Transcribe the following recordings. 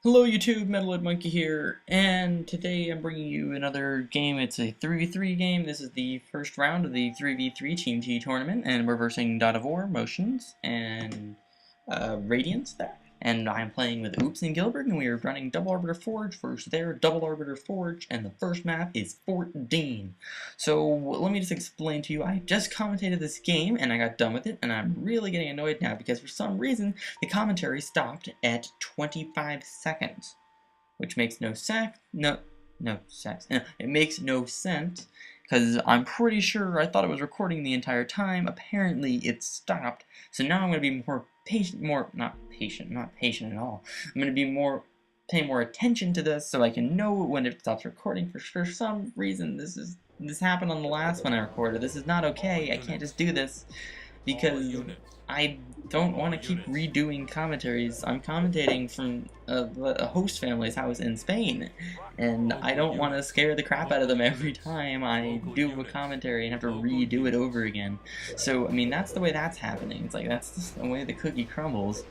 Hello YouTube, metaloidmonkey here, and today I'm bringing you another game. It's a 3v3 game. This is the first round of the 3v3 Team T tournament, and we're versing God of War, Motions, and Radiance there. And I'm playing with Oops and Gilbert, and we are running Double Arbiter Forge versus their Double Arbiter Forge, and the first map is Fort Dean. So let me just explain to you, I just commentated this game, and I got done with it, and I'm really getting annoyed now because for some reason, the commentary stopped at 25 seconds, which makes no sense. It makes no sense because I'm pretty sure I thought it was recording the entire time. Apparently, it stopped. So now I'm going to be more patient, not patient at all. I'm going to be pay more attention to this so I can know when it stops recording. For some reason, this happened on the last one I recorded. This is not okay. I can't just do this because I don't want to keep redoing commentaries. I'm commentating from a host family's house in Spain, and I don't want to scare the crap out of them every time I do a commentary and have to redo it over again. So, I mean, that's the way that's happening. It's like, that's just the way the cookie crumbles.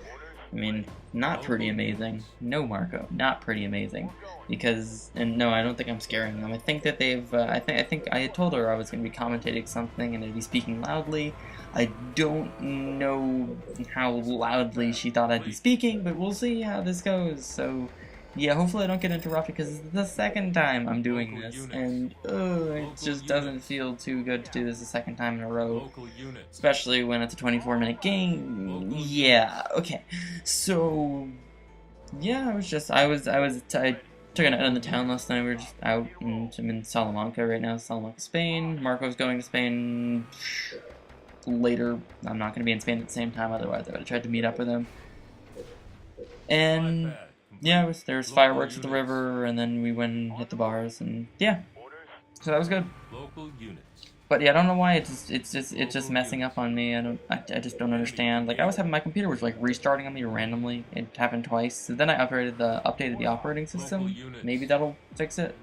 I mean, not pretty amazing. No, Marco, not pretty amazing. And no, I don't think I'm scaring them. I think that they've, I think I had told her I was going to be commentating something and I'd be speaking loudly. I don't know how loudly she thought I'd be speaking, but we'll see how this goes. So, yeah, hopefully I don't get interrupted because it's the second time I'm doing this, and it just doesn't feel too good to do this a second time in a row, especially when it's a 24-minute game. Yeah, okay. So, yeah, I took a night on the town last night. We were just out, and I'm in Salamanca right now, Salamanca, Spain. Marco's going to Spain later. I'm not going to be in Spain at the same time, otherwise I would have tried to meet up with him. And yeah, there's fireworks at the river, and then we went and hit the bars, and yeah, so that was good. But yeah, I don't know why it's just messing up on me. I just don't understand. Like, I was having my computer was like restarting on me randomly. It happened twice. So then I updated the operating system. Maybe that'll fix it.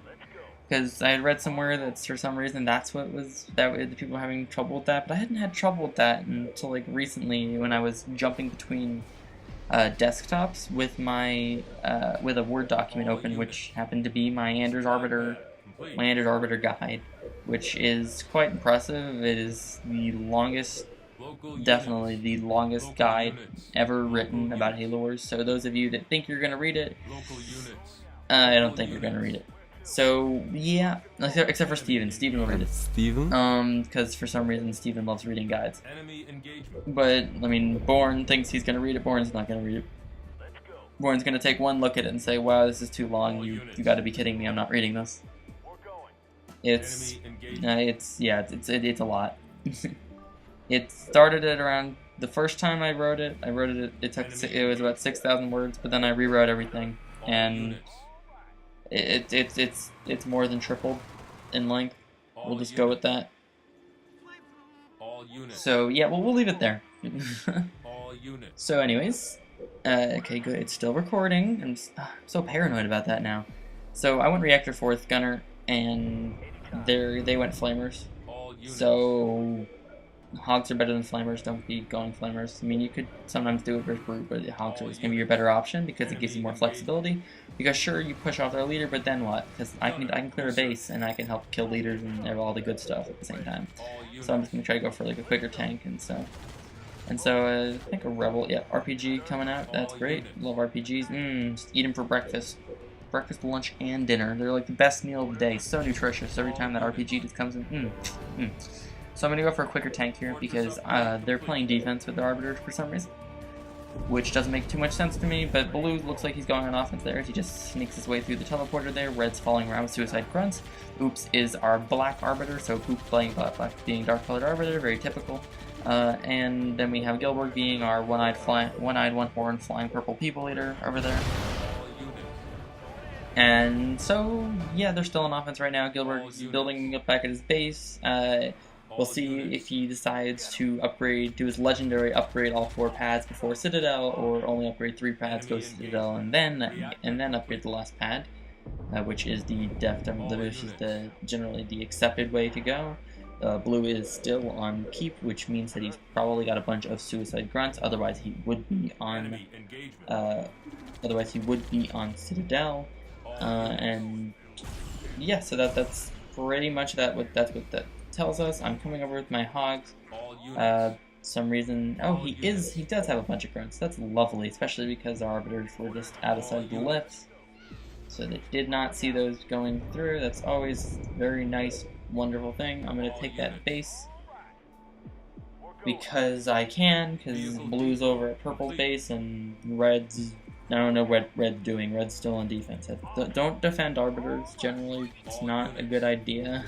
Because I had read somewhere that for some reason that's what the people were having trouble with that. But I hadn't had trouble with that until like recently when I was jumping between desktops with my with a Word document open, which happened to be my Anders Arbiter guide, which is quite impressive. It is the longest, definitely the longest guide ever written about Halo Wars. So those of you that think you're gonna read it, I don't think you're gonna read it. So yeah, except for Steven. Steven will read it. Steven? Because for some reason Steven loves reading guides. But I mean, Born thinks he's gonna read it. Born's not gonna read it. Born's gonna take one look at it and say, "Wow, this is too long. You got to be kidding me! I'm not reading this." It's a lot. It started at around the first time I wrote it. It was about 6,000 words, but then I rewrote everything, and it's more than tripled in length. We'll just go with that. So yeah, well, we'll leave it there. So anyways, okay, good. It's still recording. I'm so paranoid about that now. So I went Reactor 4th Gunner, and they went Flamers. So Hogs are better than Flamers. Don't be going Flamers. I mean, you could sometimes do it versus Brute, but Hogs are going to be your better option because it gives you more flexibility. Because sure, you push off their leader, but then what? Because I can clear a base and I can help kill leaders and all the good stuff at the same time. So I'm just going to try to go for like a quicker tank, and so I think a Rebel, yeah, RPG coming out. That's great. Love RPGs. Just eat them for breakfast. Breakfast, lunch, and dinner. They're like the best meal of the day. So nutritious. Every time that RPG just comes in. So I'm going to go for a quicker tank here because they're playing defense with their Arbiters for some reason, which doesn't make too much sense to me, but Blue looks like he's going on offense there. He just sneaks his way through the teleporter there. Red's falling around with Suicide Grunts. Oops is our Black Arbiter, so Poop playing Black being Dark-colored Arbiter, very typical. And then we have Gilbert being our one-eyed, one-horned, flying purple people leader over there. And so, yeah, they're still on offense right now. Gilbert's building up back at his base. We'll see if he decides to do his legendary upgrade all 4 pads before Citadel, or only upgrade 3 pads, go Citadel, and then upgrade the last pad, which is generally the accepted way to go. Blue is still on keep, which means that he's probably got a bunch of suicide grunts. Otherwise, he would be on. Otherwise, he would be on Citadel. And yeah, so that's pretty much that's what that tells us. I'm coming over with my hogs. Some reason. Oh, he does have a bunch of grunts. That's lovely, especially because our arbiters were just outside the lifts. So they did not see those going through. That's always a very nice, wonderful thing. I'm going to take that base because I can, because blue's over at purple's base and red's, I don't know what red's doing. Red's still on defense. Don't defend arbiters, generally. It's not a good idea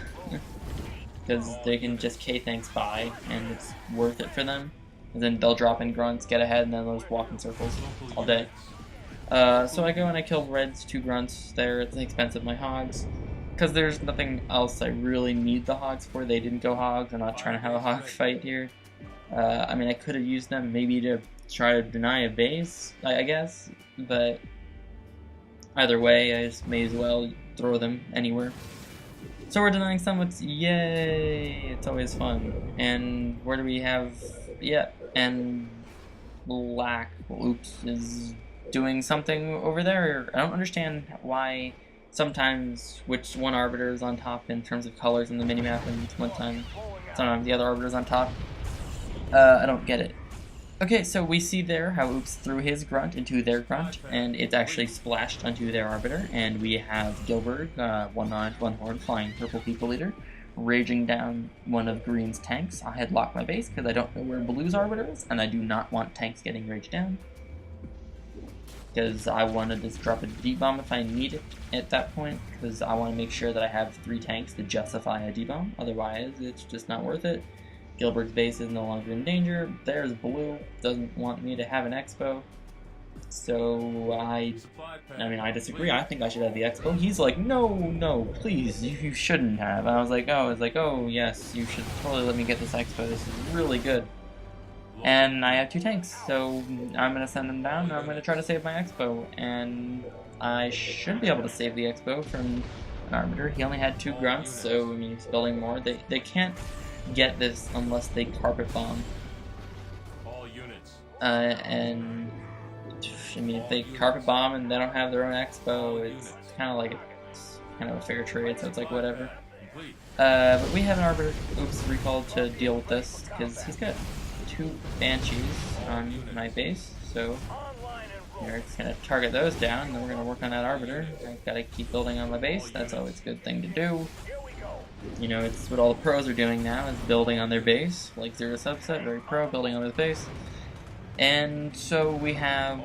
because they can just K-thanks by and it's worth it for them. And then they'll drop in grunts, get ahead, and then they'll just walk in circles all day. So I go and I kill red's 2 grunts there at the expense of my hogs. Because there's nothing else I really need the hogs for. They didn't go hogs. I'm not trying to have a hog fight here. I mean, I could have used them maybe to try to deny a base, I guess. But either way, I just may as well throw them anywhere. So we're denying summits. Yay! It's always fun. And where do we have... Yeah, and black, oops, is doing something over there. I don't understand why sometimes which one arbiter is on top in terms of colors in the minimap, and sometimes the other arbiter is on top. I don't get it. Okay, so we see there how Oops threw his grunt into their grunt, and it's actually splashed onto their arbiter, and we have Gilbert, one-eyed, one-horned, flying purple people leader, raging down one of Green's tanks. I had locked my base because I don't know where Blue's arbiter is, and I do not want tanks getting raged down. Because I want to just drop a D-bomb if I need it at that point, because I want to make sure that I have 3 tanks to justify a D-bomb, otherwise it's just not worth it. Gilbert's base is no longer in danger. There's Blue, doesn't want me to have an expo, so I disagree. I think I should have the expo. He's like, no, please, you shouldn't have. And I was like, oh yes, you should totally let me get this expo, this is really good. And I have 2 tanks, so I'm going to send them down, and I'm going to try to save my expo, and I should be able to save the expo from an arbiter. He only had 2 grunts, so I mean, he's building more. They can't get this unless they carpet bomb. And I mean, if they carpet bomb and they don't have their own expo, it's kind of like a fair trade, so it's like whatever. But we have an arbiter, Oops, recalled to deal with this, because he's got 2 banshees on my base, so we're just gonna target those down, and then we're gonna work on that arbiter. I've gotta keep building on my base. That's always a good thing to do. You know, it's what all the pros are doing now, is building on their base. Like Zero Subset, very pro, building on their base. And so we have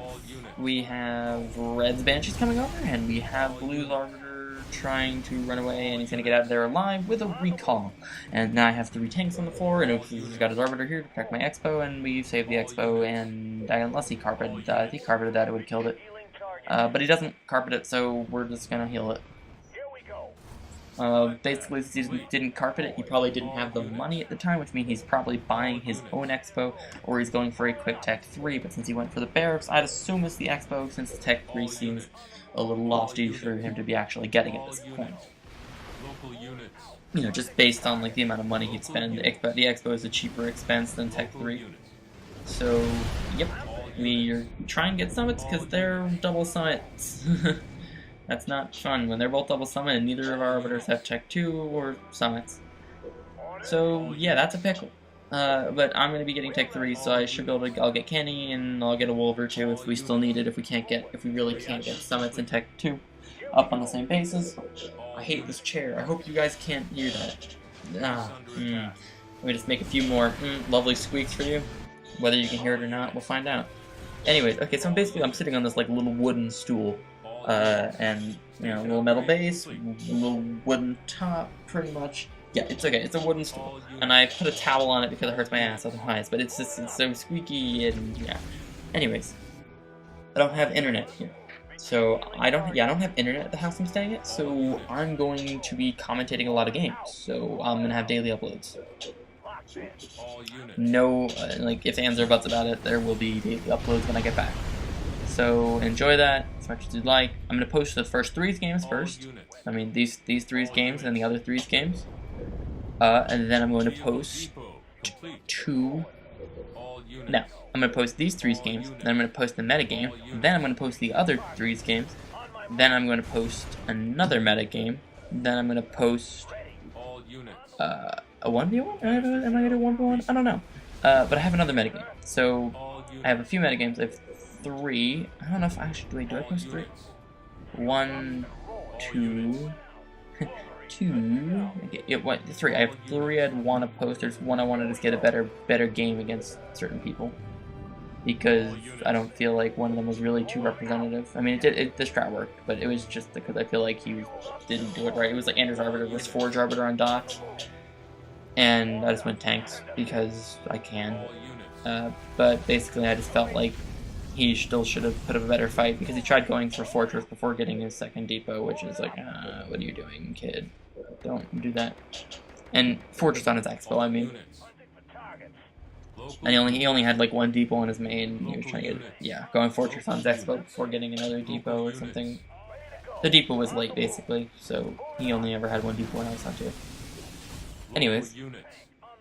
Red's banshees coming over, and we have Blue's arbiter trying to run away, and he's going to get out of there alive with a recall. And now I have 3 tanks on the floor, and Oops has got his arbiter here to protect my expo, and we save the expo, and unless he carpeted that, if he carpeted that, it would have killed it. But he doesn't carpet it, so we're just going to heal it. Basically, since he didn't carpet it, he probably didn't have the money at the time, which means he's probably buying his own expo, or he's going for a quick tech 3, but since he went for the barracks, I'd assume it's the expo, since the tech 3 seems a little lofty for him to be actually getting at this point. You know, just based on like the amount of money he'd spend, the expo is a cheaper expense than tech 3. So, yep, we try and get summits because they're double summits. That's not fun when they're both double summit and neither of our arbiters have tech 2 or summits. So yeah, that's a pickle. But I'm going to be getting tech 3, so I should be able to. I'll get Kenny and I'll get a Wolver too if we still need it. If we really can't get summits and tech 2 up on the same bases. I hate this chair. I hope you guys can't hear that. Let me just make a few more lovely squeaks for you. Whether you can hear it or not, we'll find out. Anyways, okay, so basically I'm sitting on this like little wooden stool. And, you know, a little metal base, a little wooden top, pretty much. Yeah, it's okay, it's a wooden stool. And I put a towel on it because it hurts my ass otherwise, but it's so squeaky and, yeah. Anyways, I don't have internet here. So, I don't have internet at the house I'm staying at, so I'm going to be commentating a lot of games. So, I'm gonna have daily uploads. No, like, ifs, ands, or buts about it, there will be daily uploads when I get back. So enjoy that as much as you'd like. I'm going to post the first 3 games first. I mean, these 3 games and the other 3 games. And then I'm going to post two. No, I'm going to post these 3 schemes. Then I'm going to post the meta game. Then I'm going to post the other 3 schemes. Then I'm going to post another meta game. Then I'm going to post a 1v1? Am I going to do 1v1? I don't know. But I have another metagame. So I have a few metagames. I have 3. I don't know if I should do I post 3? 1, 2, 2. Okay, yeah, what? 3. I have 3 I'd want to post. There's one I wanted to get a better game against certain people, because I don't feel like one of them was really too representative. I mean, the strat worked, but it was just because I feel like he didn't do it right. It was like Anders Arbiter versus Forge Arbiter on docks, and I just went tanks because I can. But basically, I just felt like he still should have put up a better fight, because he tried going for Fortress before getting his second depot, which is like, what are you doing, kid? Don't do that. And Fortress on his expo, I mean. And he only had like 1 depot on his main. He was trying to get, going Fortress on his expo before getting another depot or something. The depot was late, basically, so he only ever had 1 depot when I was on 2. Anyways,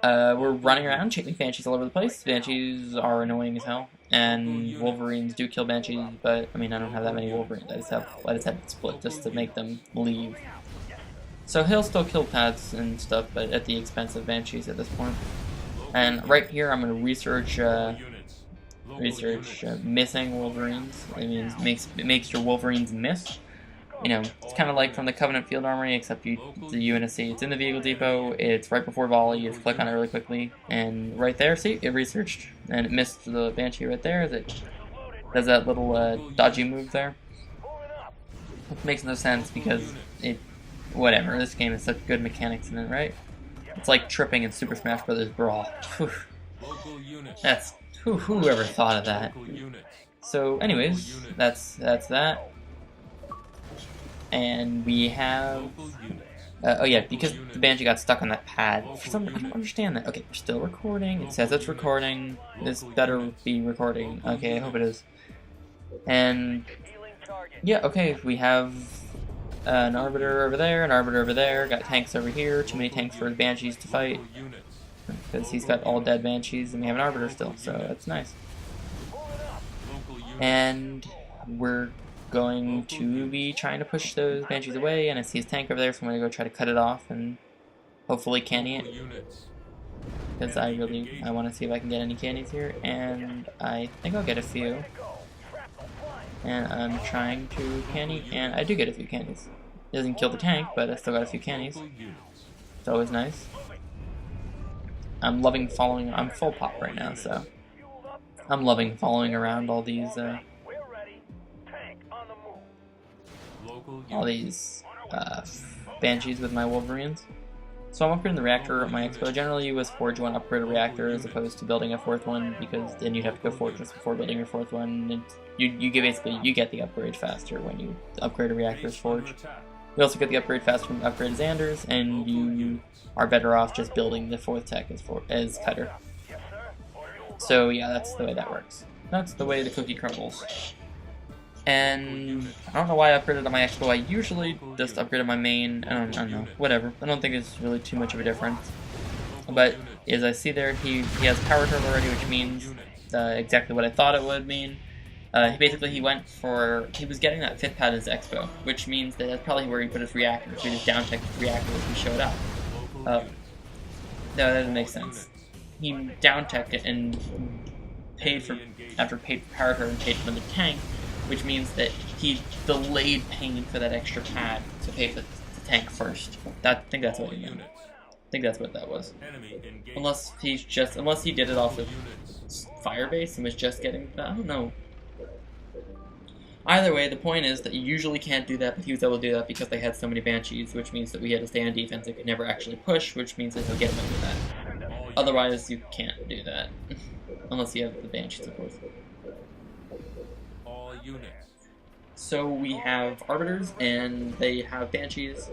we're running around chasing Banshees all over the place. Banshees are annoying as hell, and Wolverines do kill Banshees, but I mean, I don't have that many Wolverines. I just had it split just to make them leave. So he'll still kill pads and stuff, but at the expense of Banshees at this point. And right here, I'm going to research missing Wolverines. I mean, it makes your Wolverines miss. You know, it's kind of like from the Covenant Field Armory, except the UNSC. It's in the Vehicle Depot. It's right before volley. You just click on it really quickly, and right there, see, it researched, and it missed the Banshee right there. As it does that little dodgy move there. It makes no sense because whatever. This game has such good mechanics in it, right? It's like tripping in Super Smash Bros. Brawl. That's whoever thought of that. So, anyways, that's that. And we have. Oh yeah, because the Banshee got stuck on that pad. For some reason, I don't understand that. Okay, we're still recording. It says it's recording. This better be recording. Okay, I hope it is. And yeah, okay, we have an Arbiter over there, an Arbiter over there, got tanks over here, too many tanks for Banshees to fight, because he's got all dead Banshees, and we have an Arbiter still, so that's nice. And we're going to be trying to push those Banshees away, and I see his tank over there, so I'm going to go try to cut it off, and hopefully canny it, because I want to see if I can get any cannies here, and I think I'll get a few. And I'm trying to canny, and I do get a few cannies. It doesn't kill the tank, but I still got a few cannies. It's always nice. I'm loving following. I'm full pop right now, so I'm loving following around all these Banshees with my Wolverines. So I'm upgrading the reactor at my expo. Generally, you as Forge want to upgrade a reactor as opposed to building a 4th one, because then you'd have to go Fortress before building your 4th one. And you get the upgrade faster when you upgrade a reactor as Forge. You also get the upgrade faster when you upgrade as Anders, and you are better off just building the 4th tech as Cutter. So yeah, that's the way that works. That's the way the cookie crumbles. And I don't know why I upgraded on my expo. I usually just upgraded my main. I don't know, whatever. I don't think it's really too much of a difference. But as I see there, he has power turtle already, which means exactly what I thought it would mean. He was getting that 5th pad as expo, which means that that's probably where he put his reactor. So he just down-teched his reactor as he showed up. No, that doesn't make sense. He down-teched it and paid for power turtle and paid for the tank, which means that he delayed paying for that extra pad to pay for the tank first. I think that's what he meant. I think that's what that was. Unless he did it off of Firebase and was just getting that. I don't know. Either way, the point is that you usually can't do that, but he was able to do that because they had so many Banshees, which means that we had to stay on defense and could never actually push, which means that he'll get away with that. Otherwise, you can't do that. Unless you have the Banshees, of course. So we have Arbiters, and they have Banshees,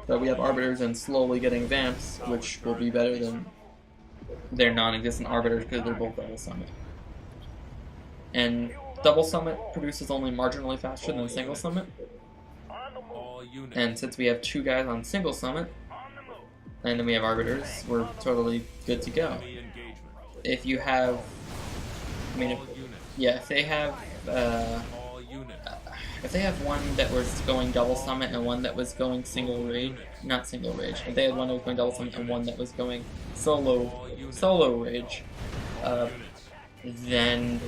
but we have Arbiters and slowly getting Vamps, which will be better than their non-existent Arbiters because they're both Double Summit. And Double Summit produces only marginally faster than Single Summit, and since we have 2 guys on Single Summit, And then we have arbiters. We're totally good to go. If you have, I mean, if they have one that was going double summit and one that was going single rage, not single rage. If they had one that was going double summit and one that was going solo rage, then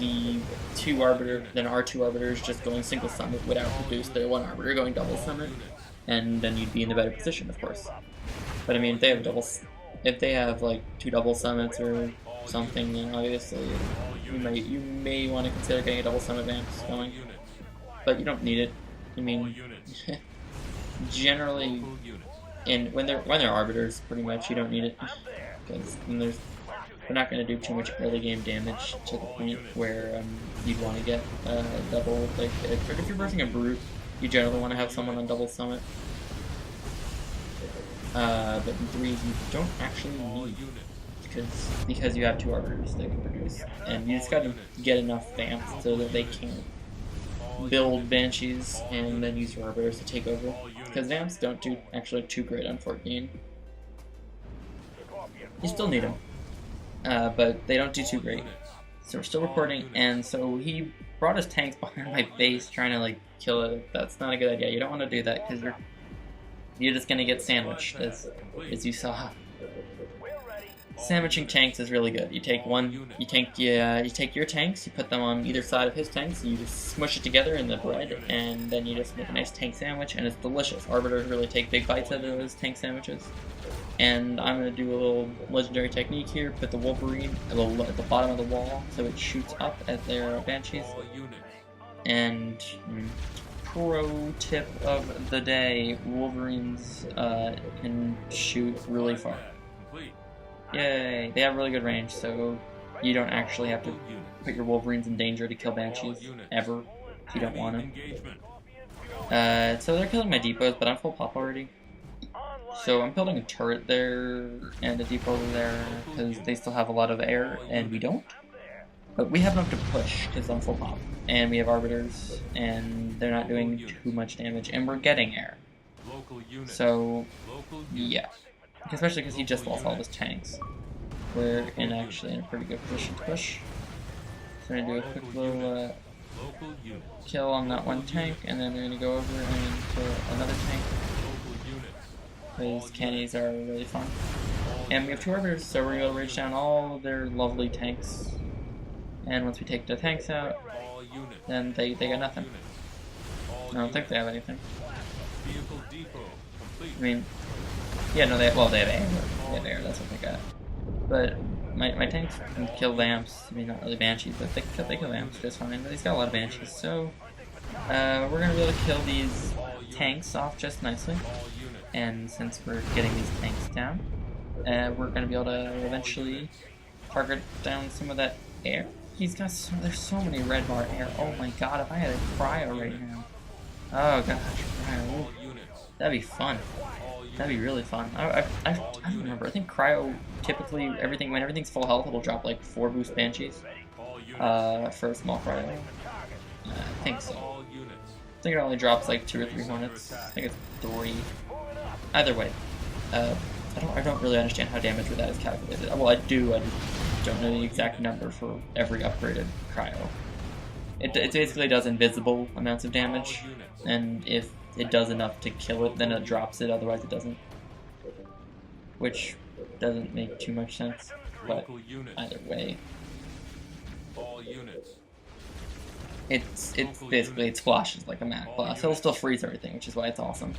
our two arbiters just going single summit would outproduce their one arbiter going double summit, and then you'd be in a better position, of course. But I mean, if they have like two double summits or something, then obviously you may want to consider getting a double summit vamps going, but you don't need it. I mean, generally, when they're arbiters, pretty much you don't need it, because they're not going to do too much early game damage to the point where you'd want to get double. Like if you're versing a brute, you generally want to have someone on double summit. But in threes you don't actually need, because you have two arbiters that can produce, and you just got to get enough vamps so that they can build banshees and then use your arbiters to take over, because vamps don't do actually too great on 14. You still need them, but they don't do too great. So we're still recording, and so he brought his tanks behind my base trying to like kill it. That's not a good idea. You don't want to do that, because you're just gonna get sandwiched, as you saw. Sandwiching tanks is really good. You take your tanks, you put them on either side of his tanks, you just smush it together in the bread, and then you just make a nice tank sandwich, and it's delicious. Arbiters really take big bites out of those tank sandwiches. And I'm gonna do a little legendary technique here. Put the Wolverine at the bottom of the wall so it shoots up at their banshees. And pro tip of the day: Wolverines can shoot really far. Yay! They have really good range, so you don't actually have to put your Wolverines in danger to kill banshees ever if you don't want them. So they're killing my depots, but I'm full pop already. So I'm building a turret there and a depot over there because they still have a lot of air and we don't. But we have enough to push because I'm full pop. And we have arbiters and they're not doing too much damage and we're getting air. So yeah. Especially because he just lost all of his tanks. We're actually in a pretty good position to push. So I'm going to do a quick little kill on that one tank, and then we're going to go over and kill another tank. Because cannies are really fun. And we have two arbiters, so we're going to rage down all of their lovely tanks. And once we take the tanks out, then they got nothing. I don't think they have anything. I mean, yeah, no, they have air. They have air, that's what they got. But my tanks can kill vamps. I mean, not really banshees, but they kill vamps just fine. But he's got a lot of banshees, so we're gonna be able to kill these tanks off just nicely. And since we're getting these tanks down, we're gonna be able to eventually target down some of that air. There's so many red bar air. Oh my god, if I had a cryo right now. Oh gosh, cryo. That'd be fun. That'd be really fun. I don't remember. I think cryo typically when everything's full health, it'll drop like 4 boost banshees for a small cryo. I think so. I think it only drops like 2 or 3 hornets. I think it's 3. Either way, I don't really understand how damage with that is calculated. Well, I do. I just don't know the exact number for every upgraded cryo. It basically does invisible amounts of damage, and if it does enough to kill it, then it drops it, otherwise it doesn't. Which doesn't make too much sense, but either way. It's basically, it splashes like a mat blast. It'll still freeze everything, which is why it's awesome.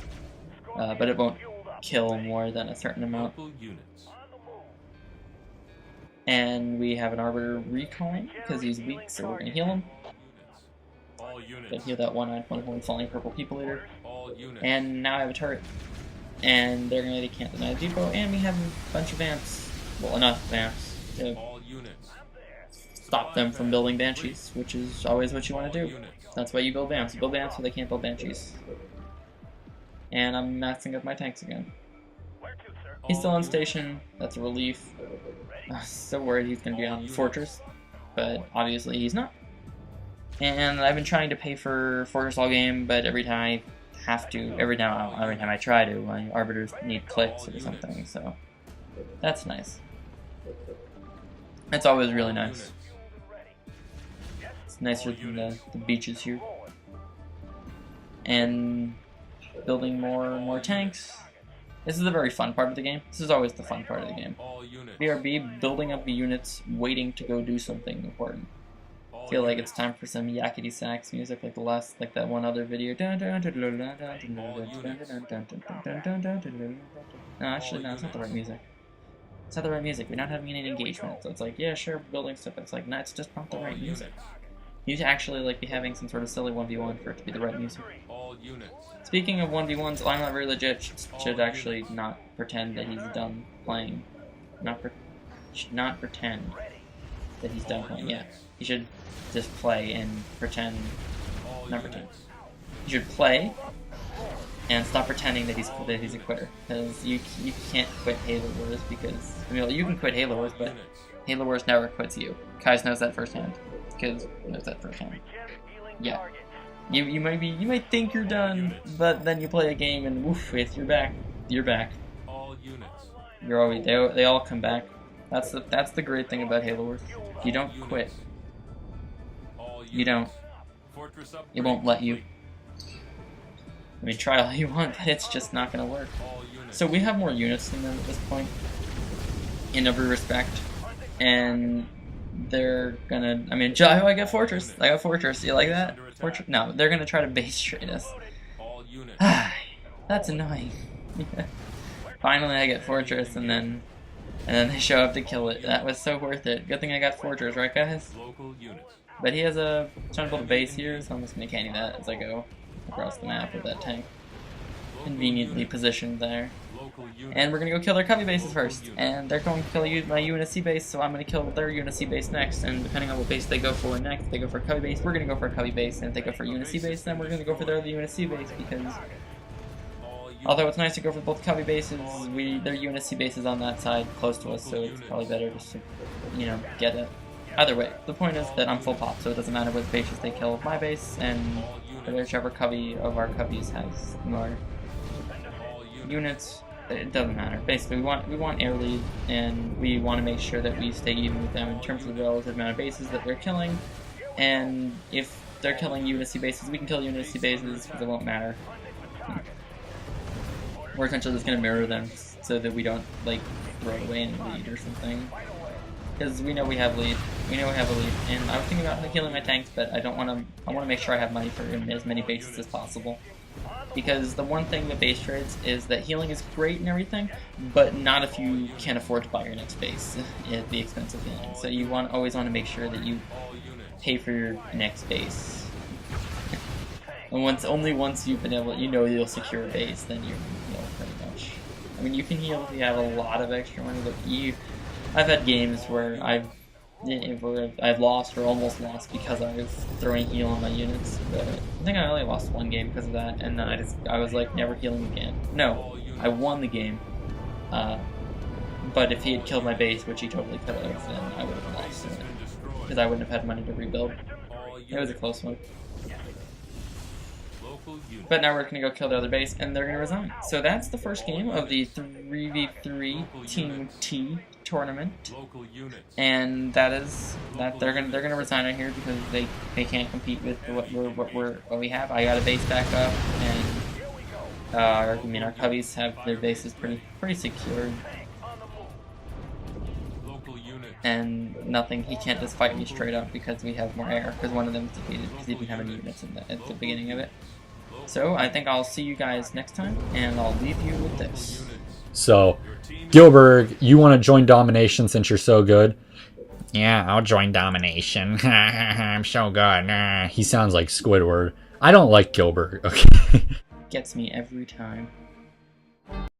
But it won't kill more than a certain amount. And we have an arbiter recalling, because he's weak, so we're going to heal him. Gonna heal that one-eyed, one-horned, falling purple people eater. And now I have a turret. And they can't deny the depot, and we have a bunch of vamps. Well, enough vamps to stop them from building banshees, which is always what you want to do. That's why you build vamps. You build vamps so they can't build banshees. And I'm maxing up my tanks again. He's still on station. That's a relief. I'm so worried he's going to be on Fortress, but obviously he's not. And I've been trying to pay for Fortress all game, but every time I try to, my arbiters need clicks or something, so That's nice. It's always really nice. It's nicer than the beaches here. And building more tanks. This is the very fun part of the game. This is always the fun part of the game. BRB, building up the units, waiting to go do something important. I feel like it's time for some yakety sax music like that one other video. No, actually, no, it's not the right music. It's not the right music. We're not having any engagement. So it's like, yeah, sure, building stuff. It's like, no, it's just not the right music. You should actually like be having some sort of silly 1v1 for it to be the right music. Speaking of 1v1s, I'm not very legit. Should actually not pretend that he's done playing. Should not pretend that he's done playing. Yeah, he should just play and pretend. Not pretend. He should play and stop pretending that he's a quitter. Because you can't quit Halo Wars because I mean you can quit Halo Wars, but Halo Wars never quits you. Kais knows that firsthand. Because knows that firsthand. Yeah. You might think you're done, but then you play a game and woof, you're back. You're back. You're always they all come back. That's the great thing about Halo Wars. You don't quit. You don't. It won't let you. I mean, try all you want, but it's just not gonna work. So we have more units than them at this point, in every respect, and they're gonna. I mean, oh, I got Fortress. I got Fortress. You like that? Fortress? No, they're gonna try to base trade us. That's annoying. Finally, I get Fortress, and then they show up to kill it. That was so worth it. Good thing I got Fortress, right, guys? But he has trying to build a base here, so I'm just gonna candy that as I go across the map with that tank, conveniently positioned there. And we're gonna go kill their cubby bases first, and they're going to kill my UNSC base, so I'm gonna kill their UNSC base next. And depending on what base they go for next, if they go for a cubby base, we're gonna go for a cubby base, and if they go for a UNSC base, then we're gonna go for their UNSC base, because although it's nice to go for both cubby bases, their UNSC base is on that side close to us, so it's probably better just to, get it. Either way, the point is that I'm full pop, so it doesn't matter what bases they kill my base, and whichever cubby of our cubbies has more units, it doesn't matter. Basically, we want air lead, and we want to make sure that we stay even with them in terms of the relative amount of bases that they're killing. And if they're killing UNSC bases, we can kill UNSC bases because it won't matter. We're essentially just gonna mirror them so that we don't like throw away any lead or something. Because we know we have lead. We know we have a lead. And I was thinking about healing my tanks, but I want to make sure I have money for as many bases as possible. Because the one thing with base trades is that healing is great and everything, but not if you can't afford to buy your next base at the expense of healing. So you always want to make sure that you pay for your next base. And only once you've been able, you'll secure a base, then you're pretty much. I mean, you can heal if you have a lot of extra money, but I've had games where I've lost or almost lost because I was throwing heal on my units. But I think I only lost one game because of that, and then I was like never healing again. No, I won the game. But if he had killed my base, which he totally could have, then I would have lost it because I wouldn't have had money to rebuild. It was a close one. But now we're going to go kill the other base, and they're going to resign. So that's the first game of the 3v3 Team T tournament, and they're going to resign out here because they can't compete with what we have. I got a base back up, and our cubbies have their bases pretty secured. And he can't just fight me straight up because we have more air, because one of them is defeated because he didn't have any units at the beginning of it. So I think I'll see you guys next time, and I'll leave you with this. So, Gilbert, you want to join Domination since you're so good? Yeah, I'll join Domination. I'm so good. He sounds like Squidward. I don't like Gilbert, okay? Gets me every time.